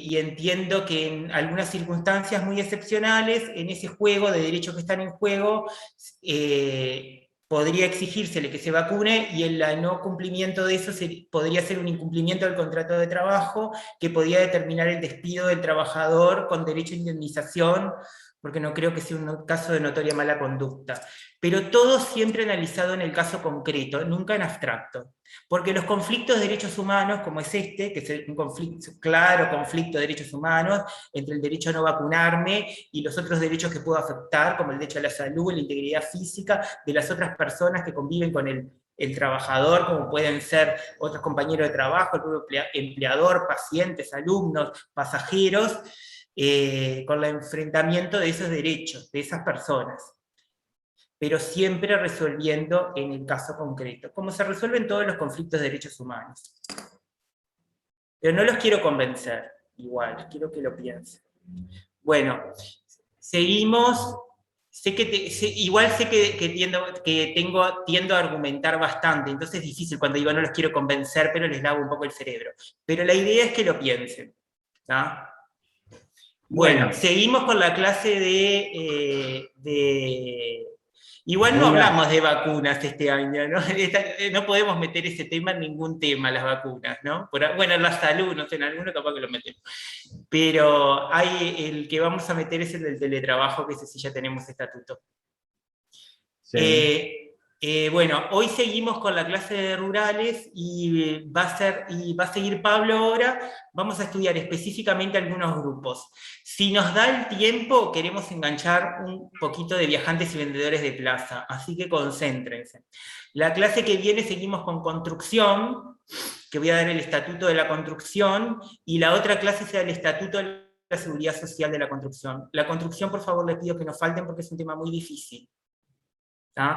y entiendo que en algunas circunstancias muy excepcionales, en ese juego de derechos que están en juego, podría exigírsele que se vacune y el no cumplimiento de eso podría ser un incumplimiento del contrato de trabajo que podría determinar el despido del trabajador con derecho a indemnización, porque no creo que sea un caso de notoria mala conducta. Pero todo siempre analizado en el caso concreto, nunca en abstracto. Porque los conflictos de derechos humanos, como es este, que es un conflicto, claro conflicto de derechos humanos, entre el derecho a no vacunarme y los otros derechos que puedo afectar, como el derecho a la salud, la integridad física de las otras personas que conviven con el trabajador, como pueden ser otros compañeros de trabajo, el propio empleador, pacientes, alumnos, pasajeros, con el enfrentamiento de esos derechos, de esas personas, pero siempre resolviendo en el caso concreto, como se resuelven todos los conflictos de derechos humanos. Pero no los quiero convencer, igual, quiero que lo piensen. Bueno, seguimos. Igual sé que tiendo a argumentar bastante, entonces es difícil cuando digo no los quiero convencer, pero les lavo un poco el cerebro. Pero la idea es que lo piensen. ¿Tá? Bueno, seguimos con la clase Igual no hablamos de vacunas este año, ¿no? No podemos meter ese tema en ningún tema, las vacunas, ¿no? Bueno, la salud, no sé, en alguno capaz que lo metemos. Pero el que vamos a meter es el del teletrabajo, que ese sí ya tenemos estatuto. Sí. Bueno, hoy seguimos con la clase de rurales y va a seguir Pablo ahora. Vamos a estudiar específicamente algunos grupos. Si nos da el tiempo, queremos enganchar un poquito de viajantes y vendedores de plaza, así que concéntrense. La clase que viene seguimos con construcción, que voy a dar el estatuto de la construcción, y la otra clase será el estatuto de la seguridad social de la construcción. La construcción, por favor, les pido que no falten porque es un tema muy difícil.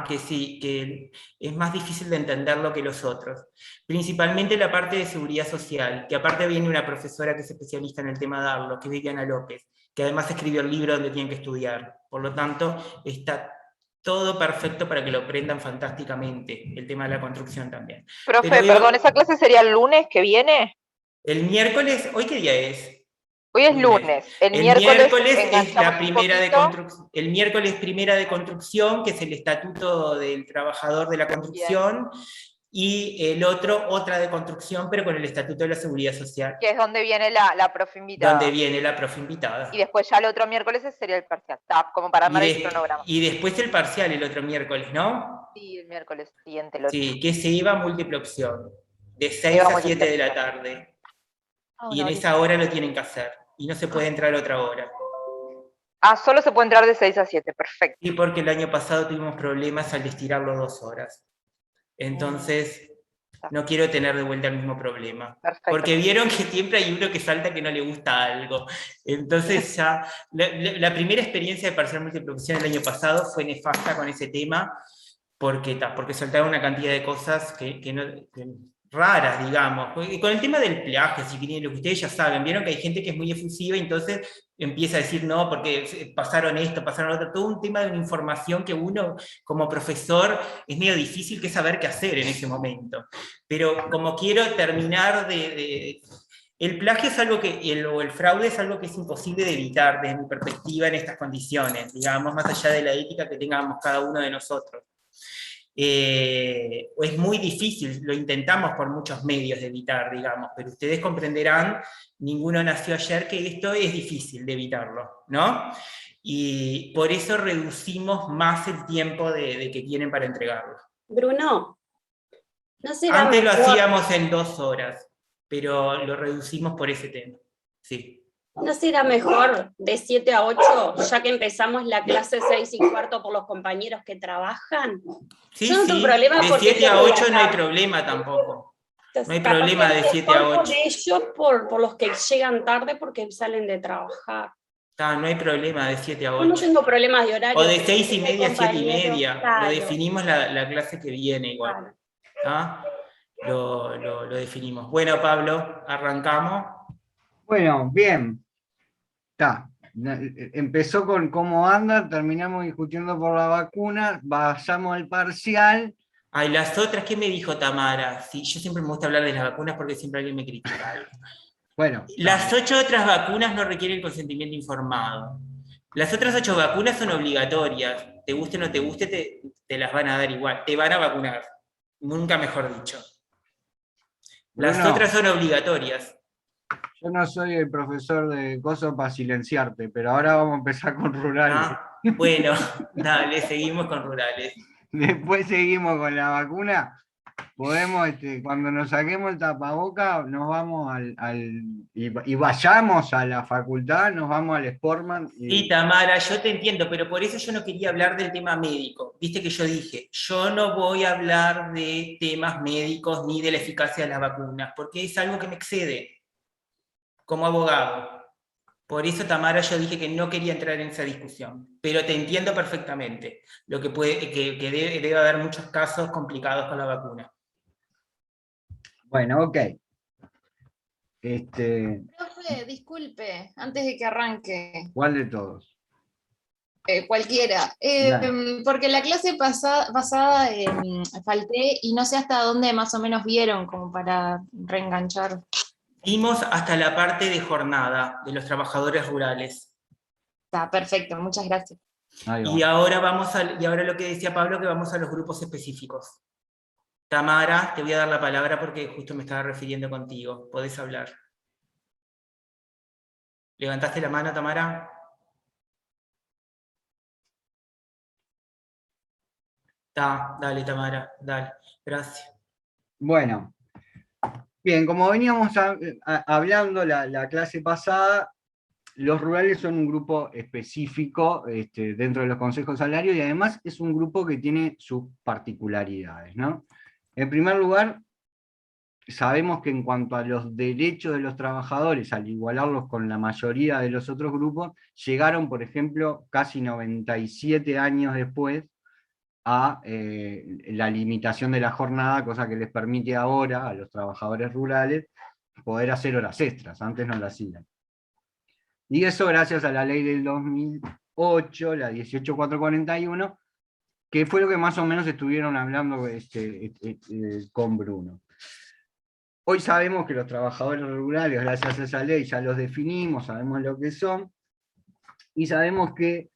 Que sí, que es más difícil de entenderlo que los otros. Principalmente la parte de seguridad social, que aparte viene una profesora que es especialista en el tema de darlo, que es Viviana López, que además escribió el libro donde tienen que estudiar. Por lo tanto, está todo perfecto para que lo aprendan fantásticamente, el tema de la construcción también. Profe, perdón, ¿esa clase sería el lunes que viene? El miércoles, ¿hoy qué día es? Hoy es lunes. El miércoles es la enganchamos primera de construcción. El miércoles primera de construcción, que es el estatuto del trabajador de la construcción, y el otro, otra de construcción, pero con el estatuto de la seguridad social. Que es donde viene la profe invitada. Donde viene la profe invitada. Y después ya el otro miércoles sería el parcial. Como para armar el cronograma. Y después el parcial el otro miércoles, ¿no? Sí, el miércoles siguiente. Sí, que se iba múltiple opción. De 6 a 7 de la tarde. Y en esa hora lo tienen que hacer. Y no se puede entrar a otra hora. Solo se puede entrar de 6 a 7, perfecto. Sí, porque el año pasado tuvimos problemas al estirarlo 2 horas. Entonces, no quiero tener de vuelta el mismo problema. Perfecto. Porque vieron que siempre hay uno que salta que no le gusta algo. Entonces ya, la primera experiencia de parcial múltiple opción el año pasado fue nefasta con ese tema, porque saltaron una cantidad de cosas raras, digamos. Y con el tema del plagio, si quieren, lo que ustedes ya saben, vieron que hay gente que es muy efusiva y entonces empieza a decir no, porque pasaron esto, pasaron lo otro, todo un tema de una información que uno, como profesor, es medio difícil que saber qué hacer en ese momento. Pero como quiero terminar el plagio es algo o el fraude es algo que es imposible de evitar desde mi perspectiva en estas condiciones, digamos, más allá de la ética que tengamos cada uno de nosotros. Es muy difícil, lo intentamos por muchos medios de evitar, digamos, pero ustedes comprenderán, ninguno nació ayer, que esto es difícil de evitarlo, ¿no? Y por eso reducimos más el tiempo de que tienen para entregarlo. Bruno, ¿no será Antes mejor? Lo hacíamos en 2 horas, pero lo reducimos por ese tema, sí. ¿No será mejor de 7 a 8, ya que empezamos la clase 6 y cuarto por los compañeros que trabajan? Sí, yo no tengo sí, problema de porque 7 a 8 no hay problema tampoco. No hay problema de 7 a 8. De ellos por los que llegan tarde porque salen de trabajar. No hay problema de 7 a 8. Yo no tengo problemas de horario. O de 6 y media a 7 y media. Claro. Lo definimos la clase que viene igual. Claro. Lo definimos. Bueno, Pablo, arrancamos. Bueno, bien. Empezó con cómo anda, terminamos discutiendo por la vacuna, pasamos al parcial. Ay, las otras, ¿qué me dijo Tamara? Sí, yo siempre me gusta hablar de las vacunas porque siempre alguien me critica algo. Bueno, Las 8 otras vacunas no requieren consentimiento informado. Las otras 8 vacunas son obligatorias. Te guste o no te guste, te las van a dar igual. Te van a vacunar. Nunca mejor dicho. Las Bruno, otras son obligatorias. yo no soy el profesor de cosas para silenciarte, pero ahora vamos a empezar con rurales. Ah, bueno, dale, seguimos con rurales. Después seguimos con la vacuna. Podemos, cuando nos saquemos el tapaboca, nos vamos y vayamos a la facultad, nos vamos al Sportman. Sí, Tamara, yo te entiendo, pero por eso yo no quería hablar del tema médico. Viste que yo dije, yo no voy a hablar de temas médicos ni de la eficacia de las vacunas, porque es algo que me excede como abogado. Por eso, Tamara, yo dije que no quería entrar en esa discusión, pero te entiendo perfectamente, lo que debe haber muchos casos complicados con la vacuna. Bueno, ok. Profe, disculpe, antes de que arranque, ¿Cuál de todos? cualquiera, Dale. porque la clase pasada falté y no sé hasta dónde más o menos vieron como para reenganchar. Vimos hasta la parte de jornada de los trabajadores rurales. Está perfecto, muchas gracias. Ahí va. Y ahora lo que decía Pablo, que vamos a los grupos específicos. Tamara, te voy a dar la palabra porque justo me estaba refiriendo contigo. Podés hablar. ¿Levantaste la mano, Tamara? Dale, Tamara, dale. Gracias. Bueno, bien, como veníamos hablando la clase pasada, los rurales son un grupo específico dentro de los consejos salarios y además es un grupo que tiene sus particularidades, ¿no? En primer lugar, sabemos que en cuanto a los derechos de los trabajadores, al igualarlos con la mayoría de los otros grupos, llegaron, por ejemplo, casi 97 años después a la limitación de la jornada, cosa que les permite ahora a los trabajadores rurales poder hacer horas extras, antes no lo hacían. Y eso gracias a la ley del 2008, la 18441, que fue lo que más o menos estuvieron hablando con Bruno. Hoy sabemos que los trabajadores rurales, gracias a esa ley, ya los definimos, sabemos lo que son, y sabemos que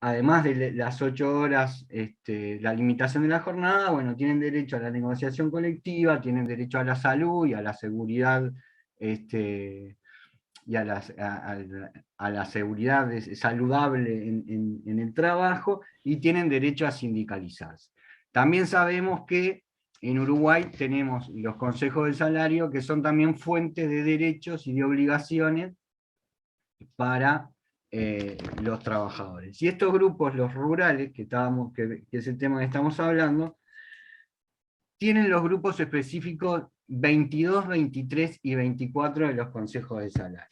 además de las 8 horas, la limitación de la jornada, bueno, tienen derecho a la negociación colectiva, tienen derecho a la salud y a la seguridad, y a la seguridad saludable en el trabajo, y tienen derecho a sindicalizarse. También sabemos que en Uruguay tenemos los consejos de salario, que son también fuentes de derechos y de obligaciones para los trabajadores. Y estos grupos, los rurales, que es el tema que estamos hablando, tienen los grupos específicos 22, 23 y 24 de los consejos de salario.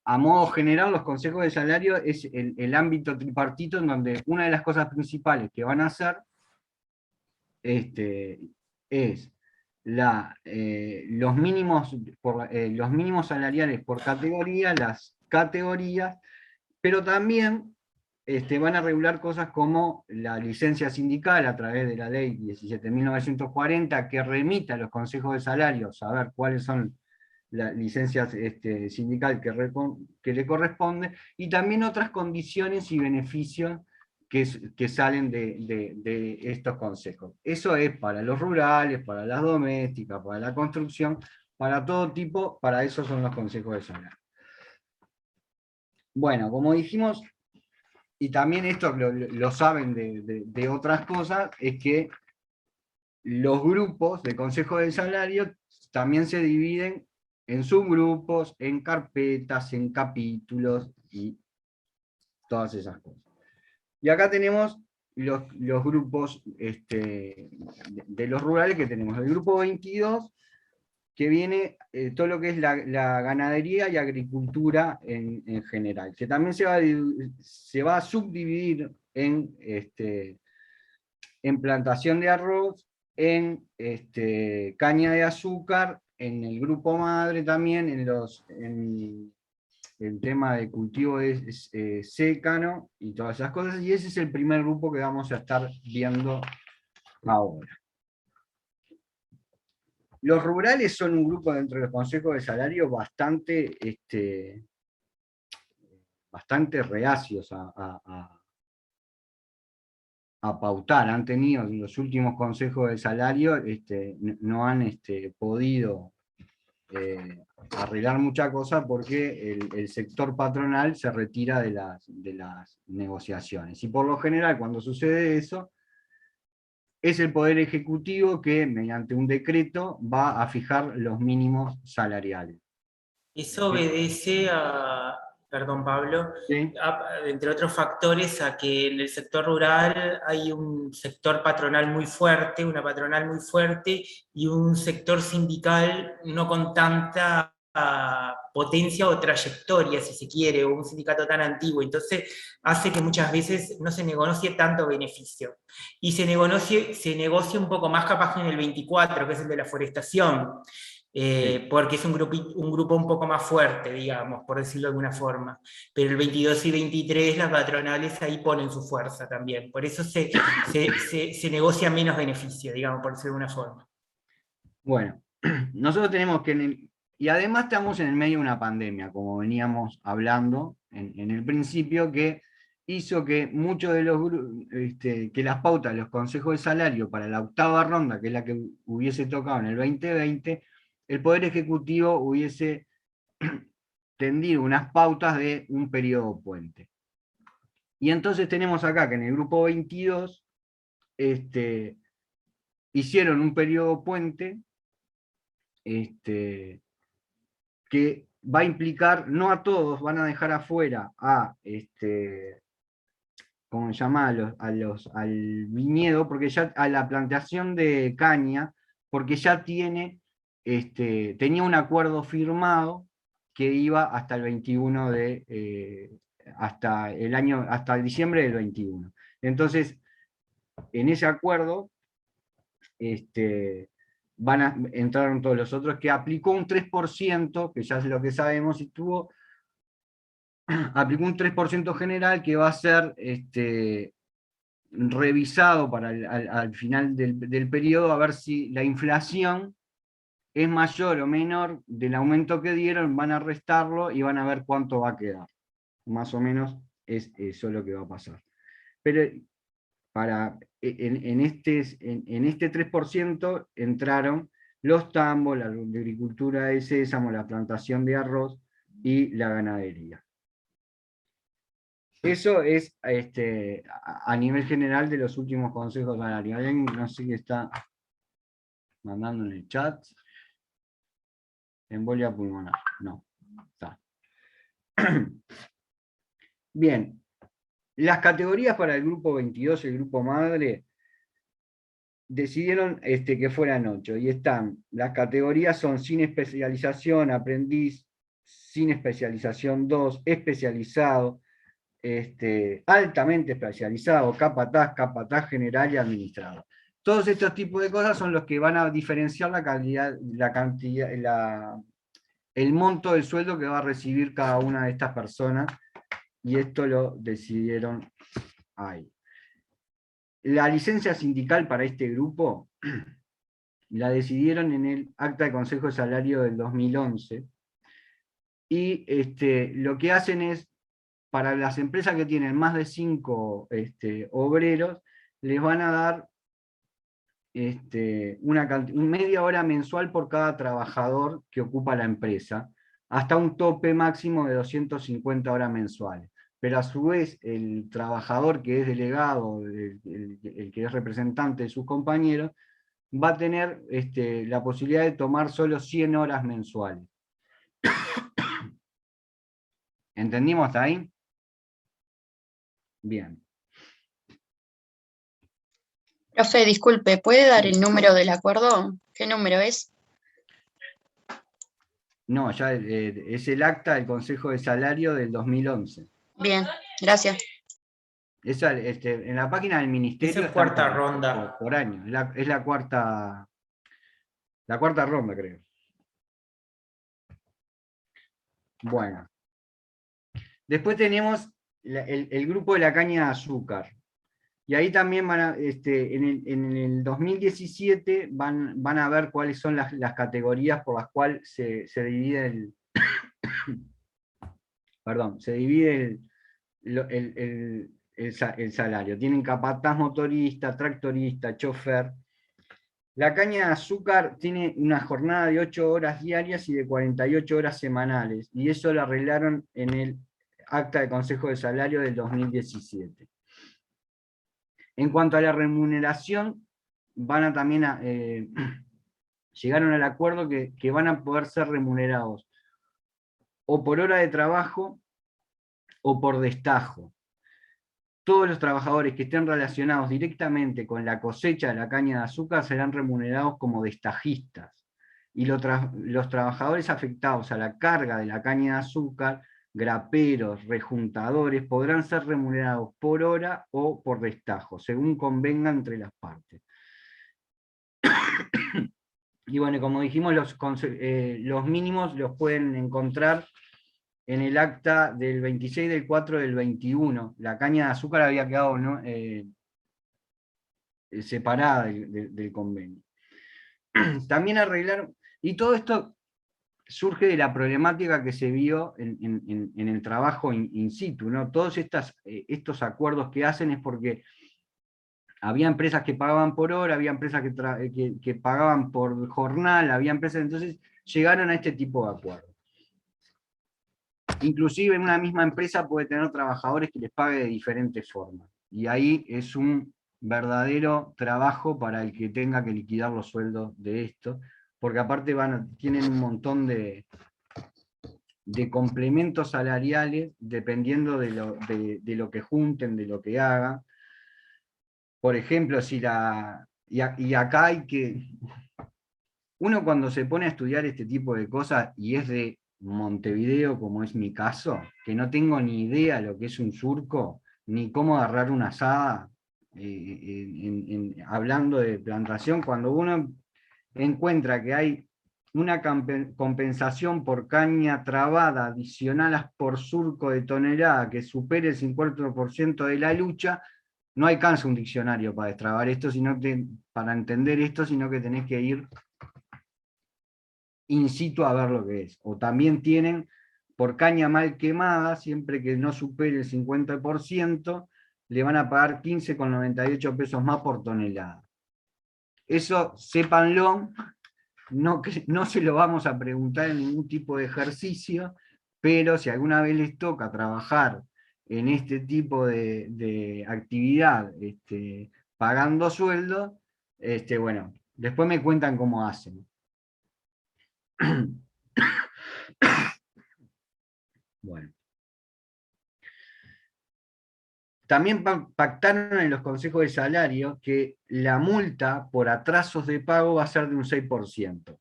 A modo general, los consejos de salario es el ámbito tripartito en donde una de las cosas principales que van a hacer es los mínimos salariales por categoría, las categorías, pero también van a regular cosas como la licencia sindical a través de la ley 17.940, que remite a los consejos de salario saber cuáles son las licencias sindical que le corresponde, y también otras condiciones y beneficios que salen de estos consejos. Eso es para los rurales, para las domésticas, para la construcción, para todo tipo, para eso son los consejos de salario. Bueno, como dijimos, y también esto lo saben de otras cosas, es que los grupos de consejos de salario también se dividen en subgrupos, en carpetas, en capítulos y todas esas cosas. Y acá tenemos los grupos de los rurales que tenemos. El grupo 22, que viene todo lo que es la ganadería y agricultura en general, que también se va a subdividir en plantación de arroz, en caña de azúcar, en el grupo madre también, en el tema de cultivo de sécano y todas esas cosas, y ese es el primer grupo que vamos a estar viendo ahora. Los rurales son un grupo dentro de los consejos de salario bastante, bastante reacios a pautar. Han tenido en los últimos consejos de salario, no han podido arreglar mucha cosa porque el sector patronal se retira de las negociaciones. Y por lo general, cuando sucede eso, es el Poder Ejecutivo que, mediante un decreto, va a fijar los mínimos salariales. Eso obedece a, perdón Pablo, ¿Sí? entre otros factores, a que en el sector rural hay un sector patronal muy fuerte, una patronal muy fuerte, y un sector sindical no con tanta potencia o trayectoria, si se quiere, o un sindicato tan antiguo. Entonces hace que muchas veces no se negocie tanto beneficio. Y se negocie un poco más capaz en el 24, que es el de la forestación. Porque es un grupo un poco más fuerte, digamos, por decirlo de alguna forma. Pero el 22 y 23 las patronales ahí ponen su fuerza también. Por eso se negocia menos beneficio, digamos, por decirlo de alguna forma. Bueno, nosotros tenemos que, y además estamos en el medio de una pandemia, como veníamos hablando en el principio, que hizo que muchos de los que las pautas de los consejos de salario para la octava ronda, que es la que hubiese tocado en el 2020, el Poder Ejecutivo hubiese tendido unas pautas de un periodo puente. Y entonces tenemos acá que en el grupo 22 hicieron un periodo puente que va a implicar, no a todos, van a dejar afuera ¿cómo se llama? Al viñedo, porque ya a la plantación de caña, porque ya tenía un acuerdo firmado que iba hasta el 21 hasta el diciembre del 21. Entonces, en ese acuerdo, entraron todos los otros, que aplicó un 3%, que ya es lo que sabemos, y aplicó un 3% general que va a ser revisado para al final del periodo, a ver si la inflación es mayor o menor del aumento que dieron, van a restarlo y van a ver cuánto va a quedar. Más o menos es eso lo que va a pasar. Pero en este 3% entraron los tambos, la agricultura de sésamo, la plantación de arroz y la ganadería. Eso es a nivel general de los últimos consejos salariales. Alguien no sé qué está mandando en el chat. Embolia pulmonar. No. Está. Bien. Las categorías para el grupo 22, el grupo madre, decidieron que fueran 8. Y están, las categorías son sin especialización, aprendiz, sin especialización 2, especializado, altamente especializado, capataz general y administrador. Todos estos tipos de cosas son los que van a diferenciar la calidad, la cantidad, el monto del sueldo que va a recibir cada una de estas personas, y esto lo decidieron ahí. La licencia sindical para este grupo la decidieron en el acta de Consejo de Salario del 2011, y lo que hacen es, para las empresas que tienen más de 5 obreros, les van a dar media hora mensual por cada trabajador que ocupa la empresa, hasta un tope máximo de 250 horas mensuales. Pero a su vez, el trabajador que es delegado, el que es representante de sus compañeros, va a tener la posibilidad de tomar solo 100 horas mensuales. ¿Entendimos hasta ahí? Bien. Profe, disculpe, ¿puede dar el número del acuerdo? ¿Qué número es? No, ya es el acta del Consejo de Salario del 2011. Bien, gracias. Esa, en la página del Ministerio Esa es cuarta ronda. Por año. Es la cuarta ronda, creo. Bueno. Después tenemos el grupo de la caña de azúcar. Y ahí también en el 2017 van a ver cuáles son las categorías por las cuales se divide el salario. Tienen capataz, motorista, tractorista, chofer. La caña de azúcar tiene una jornada de 8 horas diarias y de 48 horas semanales, y eso lo arreglaron en el acta de Consejo de Salario del 2017. En cuanto a la remuneración, llegaron al acuerdo que van a poder ser remunerados o por hora de trabajo o por destajo. Todos los trabajadores que estén relacionados directamente con la cosecha de la caña de azúcar serán remunerados como destajistas. Y los trabajadores afectados a la carga de la caña de azúcar, graperos, rejuntadores, podrán ser remunerados por hora o por destajo, según convenga entre las partes. Y bueno, como dijimos, los mínimos los pueden encontrar en el acta del 26 del 4 del 21. La caña de azúcar había quedado, ¿no?, separada del convenio. También arreglaron, y todo esto surge de la problemática que se vio en el trabajo in situ, ¿no? Todos estos acuerdos que hacen es porque había empresas que pagaban por hora, había empresas que pagaban por jornal, había empresas, entonces llegaron a este tipo de acuerdos. Inclusive en una misma empresa puede tener trabajadores que les pague de diferentes formas. Y ahí es un verdadero trabajo para el que tenga que liquidar los sueldos de esto, porque aparte tienen un montón de complementos salariales dependiendo de lo que junten, de lo que hagan. Por ejemplo, y acá hay que... Uno cuando se pone a estudiar este tipo de cosas y es de Montevideo, como es mi caso, que no tengo ni idea lo que es un surco, ni cómo agarrar una asada, hablando de plantación, cuando uno encuentra que hay una compensación por caña trabada adicional por surco de tonelada que supere el 50% de la lucha, no alcanza un diccionario para destrabar esto, para entender esto, sino que tenés que ir in situ a ver lo que es. O también tienen, por caña mal quemada, siempre que no supere el 50%, le van a pagar 15,98 pesos más por tonelada. Eso, sépanlo, no se lo vamos a preguntar en ningún tipo de ejercicio, pero si alguna vez les toca trabajar en este tipo de actividad, pagando sueldo, bueno, después me cuentan cómo hacen. Bueno. También pactaron en los consejos de salario que la multa por atrasos de pago va a ser de un 6%.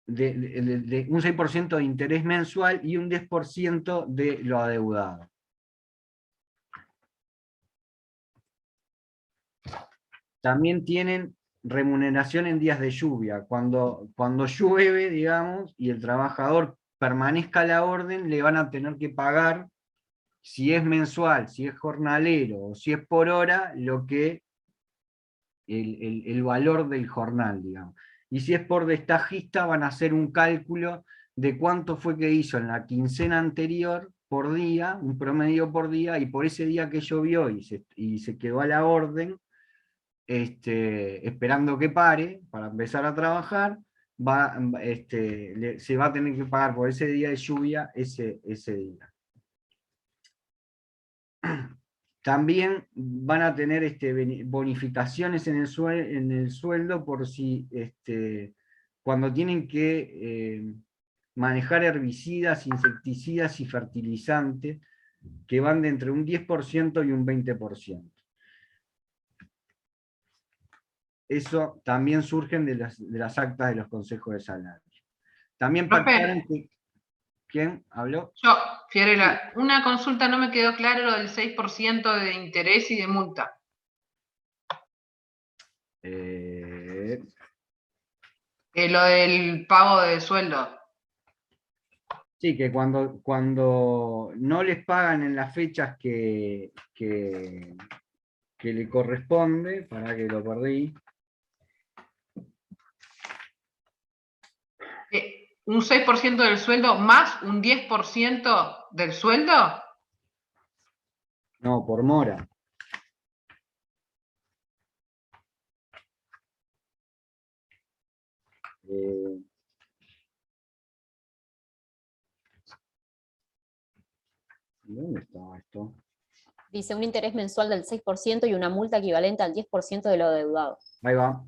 Un 6% de interés mensual y un 10% de lo adeudado. También tienen remuneración en días de lluvia. Cuando llueve, digamos, y el trabajador permanezca a la orden, le van a tener que pagar, si es mensual, si es jornalero o si es por hora, el valor del jornal, digamos. Y si es por destajista, van a hacer un cálculo de cuánto fue que hizo en la quincena anterior por día, un promedio por día, y por ese día que llovió y se quedó a la orden, esperando que pare para empezar a trabajar, se va a tener que pagar por ese día de lluvia ese día. También van a tener bonificaciones en el sueldo por si cuando tienen que manejar herbicidas, insecticidas y fertilizantes, que van de entre un 10% y un 20%. Eso también surgen de las actas de los consejos de salario. También pactaron que... ¿Quién habló? Yo, Fiorella, una consulta, no me quedó claro lo del 6% de interés y de multa. Lo del pago de sueldo. Sí, que cuando no les pagan en las fechas que le corresponde, para que lo perdí. ¿Un 6% del sueldo más un 10% del sueldo? No, por mora. ¿Dónde estaba esto? Dice un interés mensual del 6% y una multa equivalente al 10% de lo deudado. Ahí va.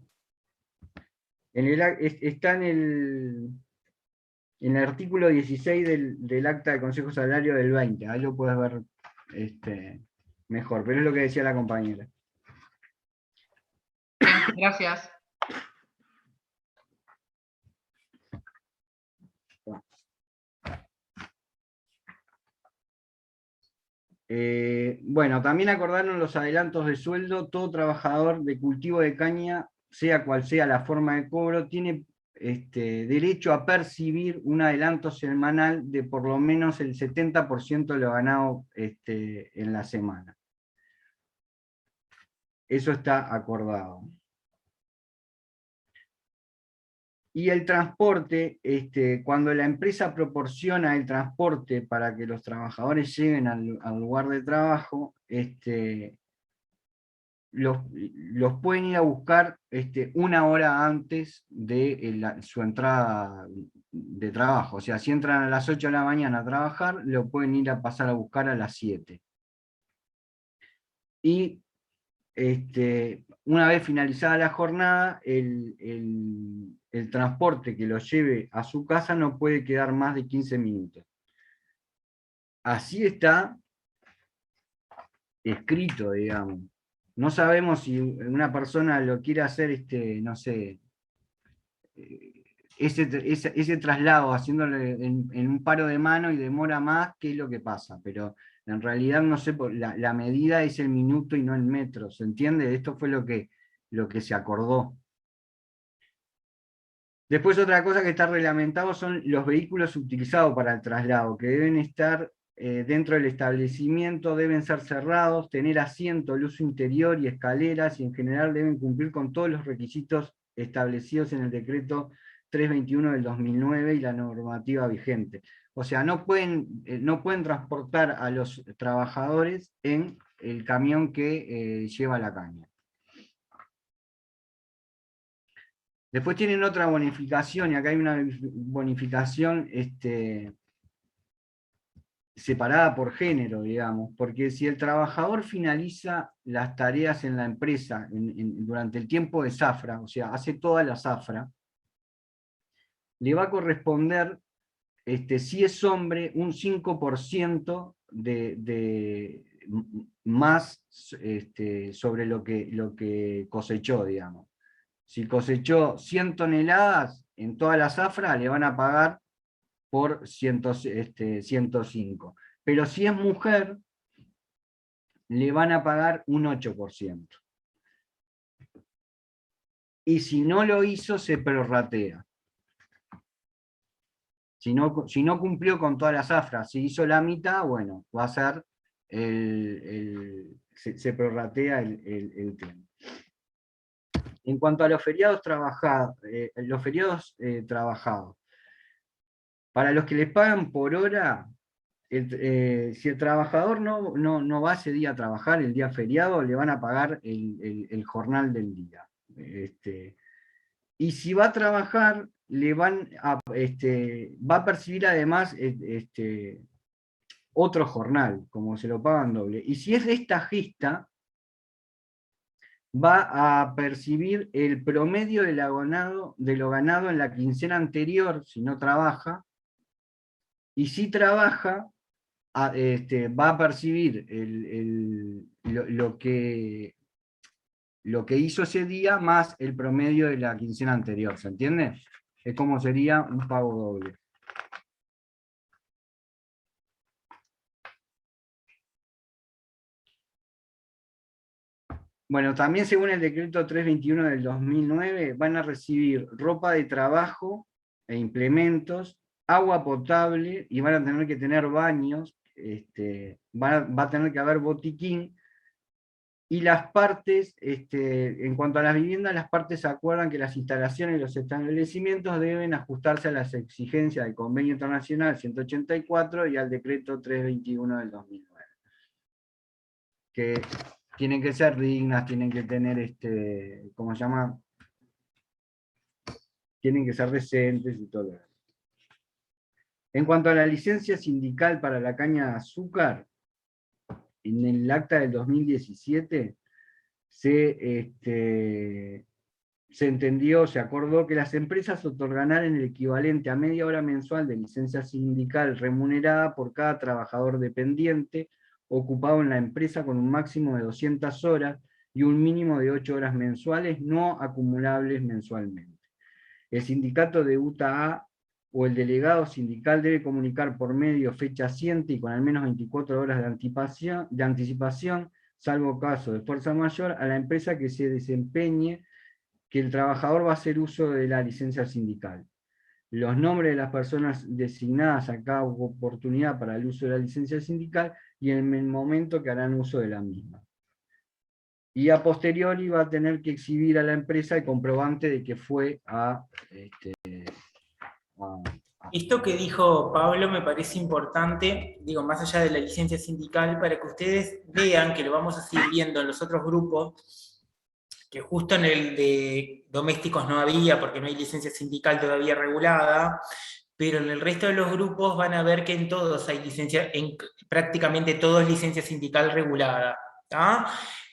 Está en el artículo 16 del acta del Consejo Salario del 20. Ahí lo puedes ver mejor, pero es lo que decía la compañera. Gracias. Bueno, también acordaron los adelantos de sueldo. Todo trabajador de cultivo de caña, sea cual sea la forma de cobro, tiene derecho a percibir un adelanto semanal de por lo menos el 70% de lo ganado en la semana. Eso está acordado. Y el transporte, cuando la empresa proporciona el transporte para que los trabajadores lleguen al lugar de trabajo, los pueden ir a buscar una hora antes de su entrada de trabajo. O sea, si entran a las 8 de la mañana a trabajar, lo pueden ir a pasar a buscar a las 7. Y una vez finalizada la jornada, el transporte que lo lleve a su casa no puede quedar más de 15 minutos. Así está escrito, digamos. No sabemos si una persona lo quiere hacer, no sé, ese traslado haciéndole en un paro de mano y demora más, qué es lo que pasa, pero en realidad no sé, la medida es el minuto y no el metro, ¿se entiende? Esto fue lo que se acordó. Después otra cosa que está reglamentado son los vehículos utilizados para el traslado, que deben estar dentro del establecimiento, deben ser cerrados, tener asiento, luz interior y escaleras, y en general deben cumplir con todos los requisitos establecidos en el decreto 321 del 2009 y la normativa vigente. O sea, no pueden transportar a los trabajadores en el camión que lleva la caña. Después tienen otra bonificación, y acá hay una bonificación separada por género, digamos, porque si el trabajador finaliza las tareas en la empresa durante el tiempo de zafra, o sea, hace toda la zafra, le va a corresponder, si es hombre, un 5% más sobre lo que cosechó, digamos. Si cosechó 100 toneladas en toda la zafra, le van a pagar por 105. Pero si es mujer, le van a pagar un 8%. Y si no lo hizo, se prorratea. Si no cumplió con toda la zafra, si hizo la mitad, bueno, va a ser se prorratea el tema. En cuanto a los feriados trabajados, para los que les pagan por hora, si el trabajador no va ese día a trabajar, el día feriado, le van a pagar el jornal del día. Y si va a trabajar, va a percibir además otro jornal, como se lo pagan doble. Y si es de esta gesta, va a percibir el promedio de lo ganado en la quincena anterior, si no trabaja, y si trabaja, va a percibir lo que hizo ese día más el promedio de la quincena anterior, ¿se entiende? Es como sería un pago doble. Bueno, también según el decreto 321 del 2009, van a recibir ropa de trabajo e implementos agua potable y van a tener que tener baños, va a tener que haber botiquín, y las partes, en cuanto a las viviendas, las partes acuerdan que las instalaciones y los establecimientos deben ajustarse a las exigencias del Convenio Internacional 184 y al Decreto 321 del 2009. Que tienen que ser dignas, tienen que tener, ¿cómo se llama? Tienen que ser decentes y todo. En cuanto a la licencia sindical para la caña de azúcar, en el acta del 2017 se entendió, se acordó que las empresas otorgarán el equivalente a media hora mensual de licencia sindical remunerada por cada trabajador dependiente ocupado en la empresa, con un máximo de 200 horas y un mínimo de 8 horas mensuales no acumulables mensualmente. El sindicato de UTA o el delegado sindical debe comunicar por medio fechaciente y con al menos 24 horas de anticipación, salvo caso de fuerza mayor, a la empresa que se desempeñe que el trabajador va a hacer uso de la licencia sindical. Los nombres de las personas designadas a cada oportunidad para el uso de la licencia sindical y en el momento que harán uso de la misma. Y a posteriori va a tener que exhibir a la empresa el comprobante de que fue Esto que dijo Pablo me parece importante, digo, más allá de la licencia sindical, para que ustedes vean, que lo vamos a seguir viendo en los otros grupos, que justo en el de domésticos no había, porque no hay licencia sindical todavía regulada, pero en el resto de los grupos van a ver que en todos hay licencia, en prácticamente todos licencia sindical regulada. ¿Tá?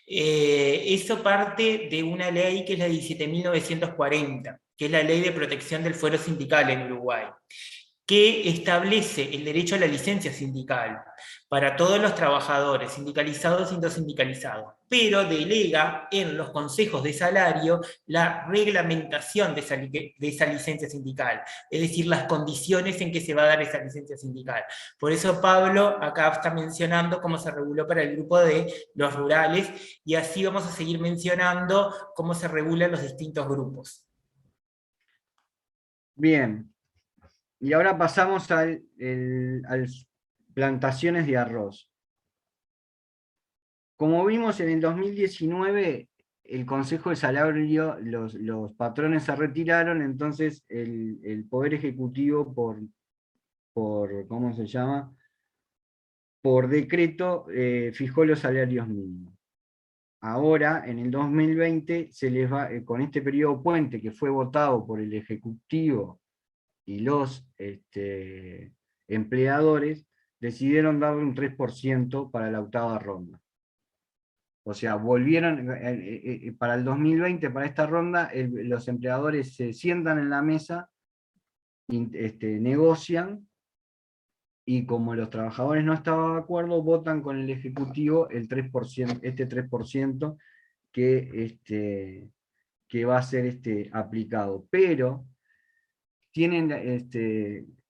Eso parte de una ley que es la 17.940, que es la Ley de Protección del Fuero Sindical en Uruguay, que establece el derecho a la licencia sindical para todos los trabajadores, sindicalizados y no sindicalizados, pero delega en los consejos de salario la reglamentación de esa licencia sindical, es decir, las condiciones en que se va a dar esa licencia sindical. Por eso Pablo acá está mencionando cómo se reguló para el grupo de los rurales, y así vamos a seguir mencionando cómo se regulan los distintos grupos. Bien. Y ahora pasamos a plantaciones de arroz. Como vimos en el 2019, el Consejo de Salario, los patrones se retiraron, entonces el Poder Ejecutivo ¿cómo se llama? Por decreto fijó los salarios mínimos. Ahora, en el 2020, se les va, con este periodo puente que fue votado por el Ejecutivo y los empleadores, decidieron darle un 3% para la octava ronda. O sea, volvieron, para el 2020, para esta ronda, los empleadores se sientan en la mesa, negocian, y como los trabajadores no estaban de acuerdo, votan con el Ejecutivo el 3%, este 3% que va a ser aplicado. Pero tienen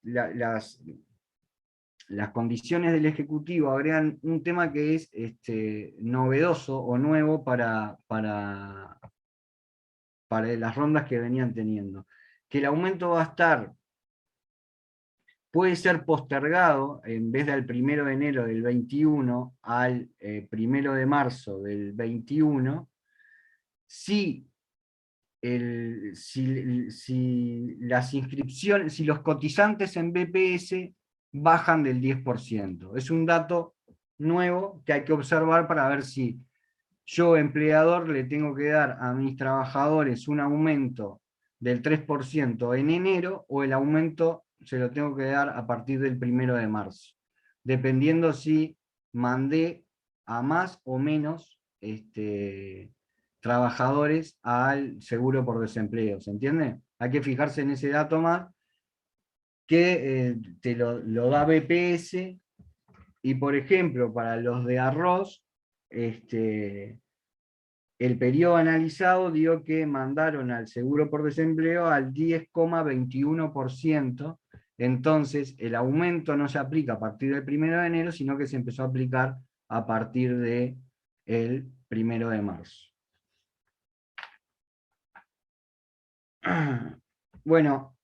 las condiciones del Ejecutivo agregan un tema que es novedoso o nuevo para las rondas que venían teniendo. Que el aumento va a estar, puede ser postergado, en vez del 1 de enero del 21 al 1 de marzo del 21, si las inscripciones, si los cotizantes en BPS bajan del 10%. Es un dato nuevo que hay que observar para ver si yo, empleador, le tengo que dar a mis trabajadores un aumento del 3% en enero, o el aumento se lo tengo que dar a partir del 1 de marzo, dependiendo si mandé a más o menos trabajadores al seguro por desempleo, ¿se entiende? Hay que fijarse en ese dato más, que te lo da BPS, y por ejemplo, para los de arroz, el periodo analizado dio que mandaron al seguro por desempleo al 10,21%, entonces el aumento no se aplica a partir del 1 de enero, sino que se empezó a aplicar a partir del 1 de marzo. Bueno,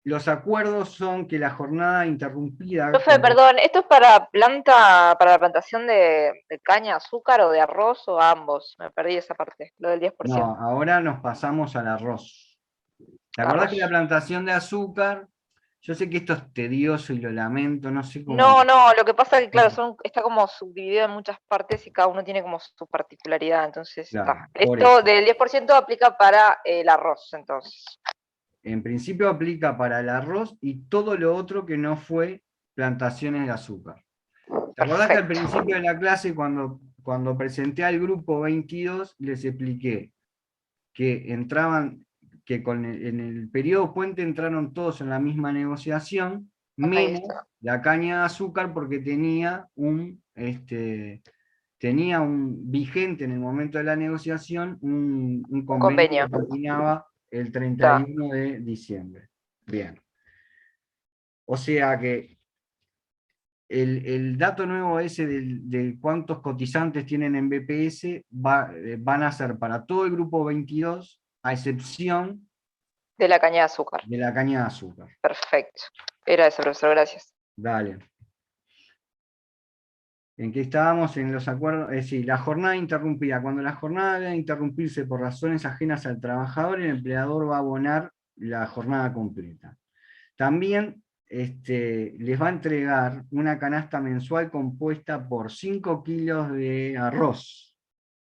los acuerdos son que la jornada interrumpida... Profe, perdón, ¿esto es para la plantación de caña, azúcar o de arroz o ambos? Me perdí esa parte, lo del 10%. No, ahora nos pasamos al arroz. ¿Te acordás que la plantación de azúcar? Yo sé que esto es tedioso y lo lamento, no sé cómo... No, lo que pasa es que, claro, está como subdividido en muchas partes y cada uno tiene como su particularidad, entonces Claro, está. por Esto eso. del 10% aplica para el arroz, entonces. En principio aplica para el arroz y todo lo otro que no fue plantaciones de azúcar. ¿Te acordás que al principio de la clase, cuando presenté al grupo 22, les expliqué que entraban, que en el periodo puente entraron todos en la misma negociación, menos la caña de azúcar porque tenía un vigente en el momento de la negociación un convenio que terminaba el 31 de diciembre. Bien. O sea que el dato nuevo ese de cuántos cotizantes tienen en BPS van a ser para todo el grupo 22, a excepción de la caña de azúcar. De la caña de azúcar. Perfecto. Era eso, profesor, gracias. Dale. ¿En qué estábamos? En los acuerdos. Es decir, la jornada interrumpida. Cuando la jornada debe interrumpirse por razones ajenas al trabajador, el empleador va a abonar la jornada completa. También les va a entregar una canasta mensual compuesta por 5 kilos de arroz,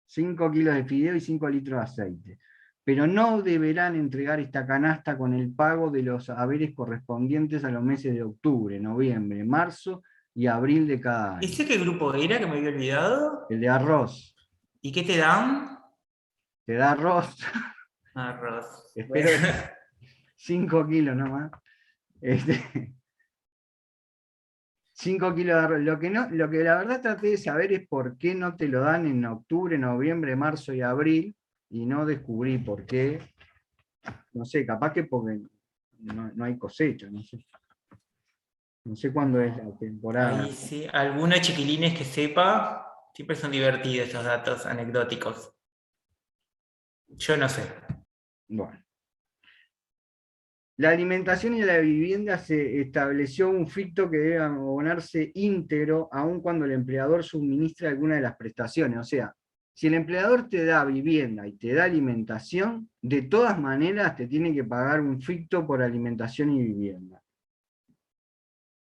5 kilos de fideo y 5 litros de aceite. Pero no deberán entregar esta canasta con el pago de los haberes correspondientes a los meses de octubre, noviembre, marzo y abril de cada año. ¿Ese qué grupo era que me había olvidado? El de arroz. ¿Y qué te dan? Te da arroz. Arroz. Espero 5 kilos nomás. 5 kilos de arroz. Lo que la verdad traté de saber es por qué no te lo dan en octubre, noviembre, marzo y abril, y no descubrí por qué. No sé, capaz que porque no hay cosecha, no sé. No sé cuándo es la temporada. Ahí sí, algunos chiquilines que sepa, siempre son divertidos esos datos anecdóticos. Yo no sé. Bueno. La alimentación y la vivienda se estableció un ficto que debe abonarse íntegro aun cuando el empleador suministre alguna de las prestaciones. O sea, si el empleador te da vivienda y te da alimentación, de todas maneras te tiene que pagar un ficto por alimentación y vivienda.